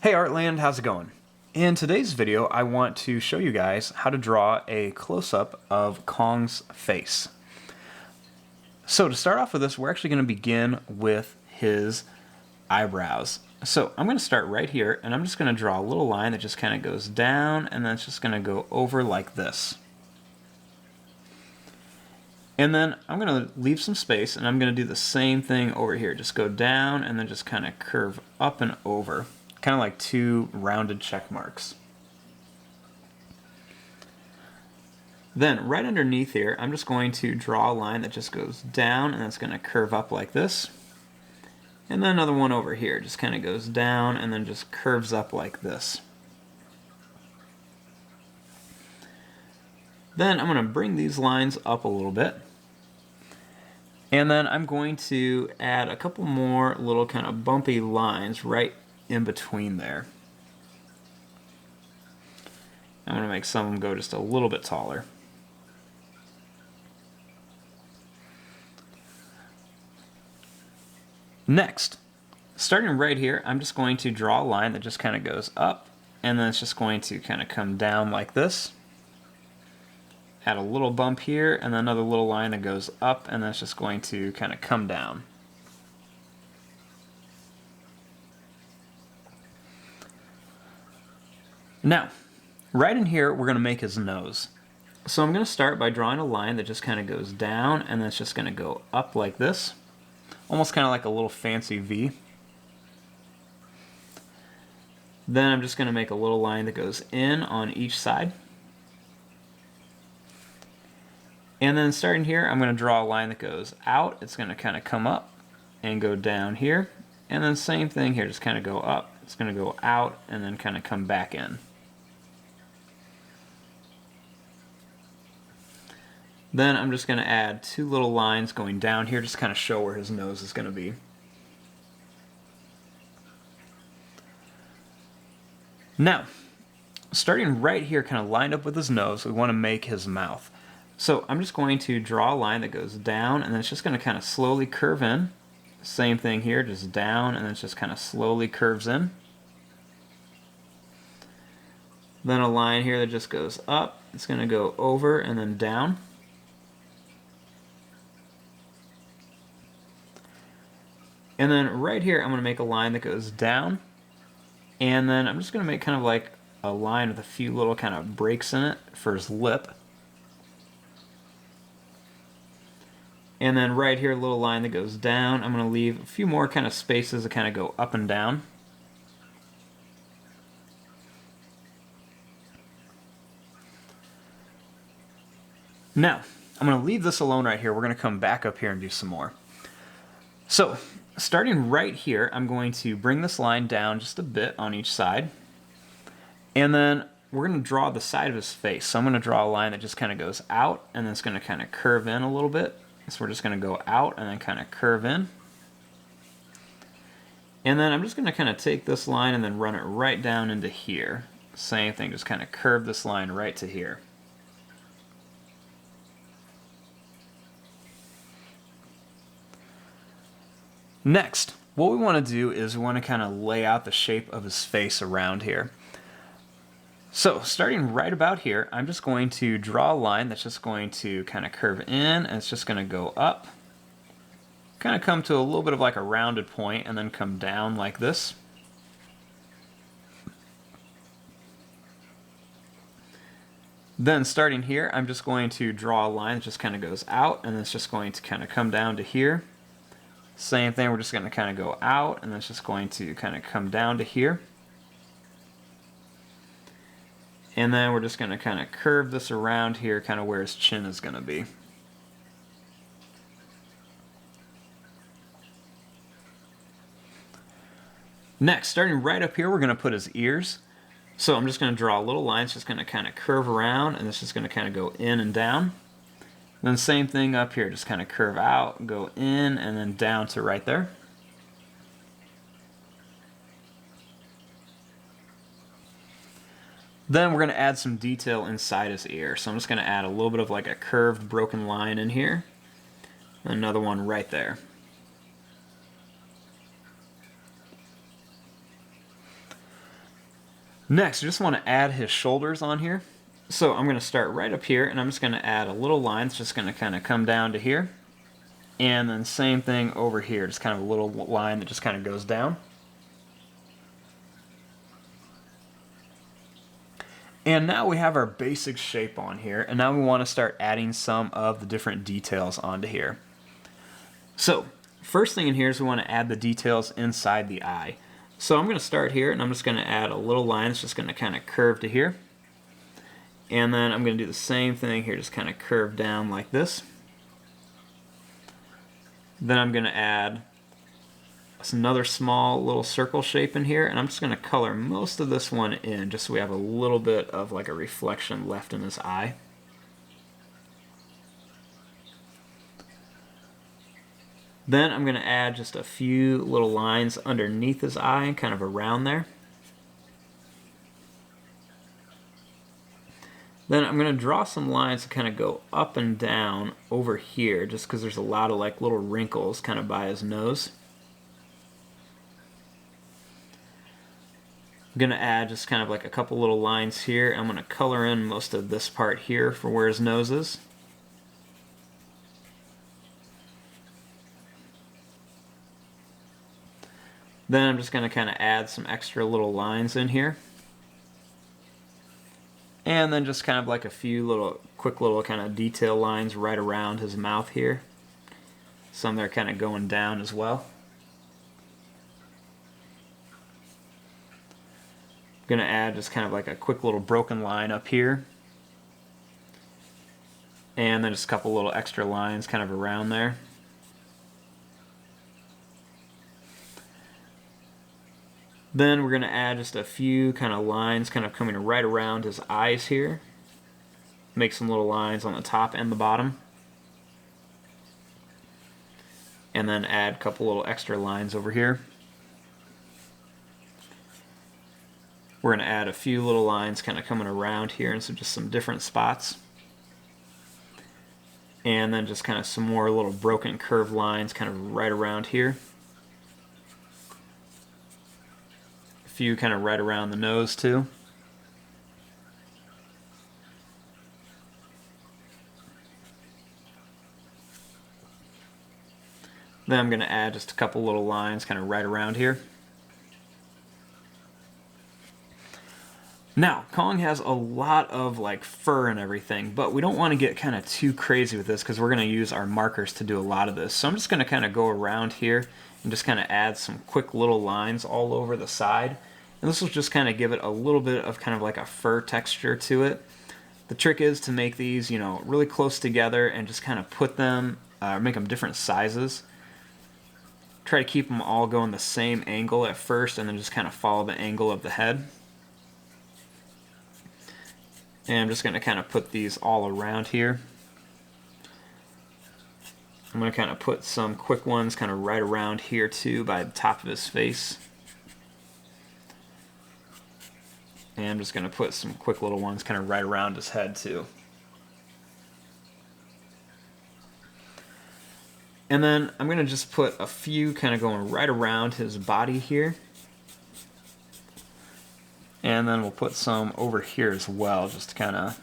Hey Artland, how's it going? In today's video, I want to show you guys how to draw a close-up of Kong's face. So to start off with this, we're actually going to begin with his eyebrows. So I'm going to start right here, and I'm just going to draw a little line that just kind of goes down, and then it's just going to go over like this. And then I'm going to leave some space, and I'm going to do the same thing over here. Just go down, and then just kind of curve up and over. Kind of like two rounded check marks. Then right underneath here, I'm just going to draw a line that just goes down and it's going to curve up like this. And then another one over here, just kind of goes down and then just curves up like this. Then I'm going to bring these lines up a little bit. And then I'm going to add a couple more little kind of bumpy lines right in between there. I'm going to make some of them go just a little bit taller. Next, starting right here, I'm just going to draw a line that just kind of goes up, and then it's just going to kind of come down like this. Add a little bump here, and then another little line that goes up, and then it's just going to kind of come down. Now, right in here, we're going to make his nose. So I'm going to start by drawing a line that just kind of goes down, and then it's just going to go up like this. Almost kind of like a little fancy V. Then I'm just going to make a little line that goes in on each side. And then starting here, I'm going to draw a line that goes out. It's going to kind of come up and go down here. And then same thing here, just kind of go up. It's going to go out and then kind of come back in. Then I'm just going to add two little lines going down here, just to kind of show where his nose is going to be. Now, starting right here, kind of lined up with his nose, we want to make his mouth. So I'm just going to draw a line that goes down, and then it's just going to kind of slowly curve in. Same thing here, just down, and then it just kind of slowly curves in. Then a line here that just goes up. It's going to go over and then down. And then right here, I'm going to make a line that goes down. And then I'm just going to make kind of like a line with a few little kind of breaks in it for his lip. And then right here, a little line that goes down. I'm going to leave a few more kind of spaces that kind of go up and down. Now, I'm going to leave this alone right here. We're going to come back up here and do some more. So, starting right here, I'm going to bring this line down just a bit on each side. And then we're going to draw the side of his face. So I'm going to draw a line that just kind of goes out, and then it's going to kind of curve in a little bit. So we're just going to go out and then kind of curve in. And then I'm just going to kind of take this line and then run it right down into here. Same thing, just kind of curve this line right to here. Next, what we want to do is we want to kind of lay out the shape of his face around here. So, starting right about here, I'm just going to draw a line that's just going to kind of curve in, and it's just going to go up, kind of come to a little bit of like a rounded point, and then come down like this. Then starting here, I'm just going to draw a line that just kind of goes out, and it's just going to kind of come down to here. Same thing, we're just going to kind of go out, and it's just going to kind of come down to here. And then we're just going to kind of curve this around here, kind of where his chin is going to be. Next, starting right up here, we're going to put his ears. So I'm just going to draw a little line, it's just going to kind of curve around, and it's just going to kind of go in and down. Then same thing up here, just kind of curve out, go in, and then down to right there. Then we're going to add some detail inside his ear. So I'm just going to add a little bit of like a curved, broken line in here. Another one right there. Next, I just want to add his shoulders on here. So I'm going to start right up here, and I'm just going to add a little line. It's just going to kind of come down to here. And then same thing over here, just kind of a little line that just kind of goes down. And now we have our basic shape on here, and now we want to start adding some of the different details onto here. So, first thing in here is we want to add the details inside the eye. So I'm going to start here, and I'm just going to add a little line that's just going to kind of curve to here. And then I'm going to do the same thing here, just kind of curve down like this. Then I'm going to add another small little circle shape in here, and I'm just going to color most of this one in just so we have a little bit of like a reflection left in this eye. Then I'm going to add just a few little lines underneath his eye, kind of around there. Then I'm going to draw some lines to kind of go up and down over here, just because there's a lot of like little wrinkles kind of by his nose. I'm going to add just kind of like a couple little lines here. I'm going to color in most of this part here for where his nose is. Then I'm just going to kind of add some extra little lines in here. And then just kind of like a few little, quick little kind of detail lines right around his mouth here. Some that are kind of going down as well. I'm going to add just kind of like a quick little broken line up here. And then just a couple little extra lines kind of around there. Then we're going to add just a few kind of lines kind of coming right around his eyes here. Make some little lines on the top and the bottom. And then add a couple little extra lines over here. We're going to add a few little lines kind of coming around here and so just some different spots. And then just kind of some more little broken curved lines kind of right around here. Few kind of right around the nose too. Then I'm going to add just a couple little lines kind of right around here. Now, Kong has a lot of like fur and everything, but we don't want to get kind of too crazy with this because we're going to use our markers to do a lot of this. So I'm just going to kind of go around here and just kind of add some quick little lines all over the side. And this will just kind of give it a little bit of kind of like a fur texture to it. The trick is to make these, you know, really close together and just kind of put them, make them different sizes. Try to keep them all going the same angle at first and then just kind of follow the angle of the head. And I'm just going to kind of put these all around here. I'm going to kind of put some quick ones kind of right around here too by the top of his face. And I'm just going to put some quick little ones kind of right around his head too. And then I'm going to just put a few kind of going right around his body here. And then we'll put some over here as well, just to kind of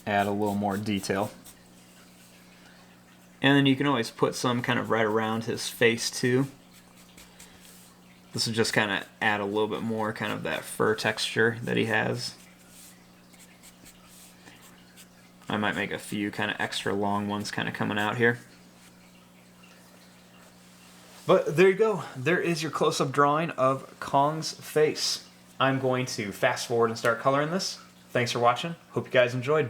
add a little more detail. And then you can always put some kind of right around his face too. This will just kind of add a little bit more kind of that fur texture that he has. I might make a few kind of extra long ones kind of coming out here. But there you go. There is your close-up drawing of Kong's face. I'm going to fast forward and start coloring this. Thanks for watching. Hope you guys enjoyed.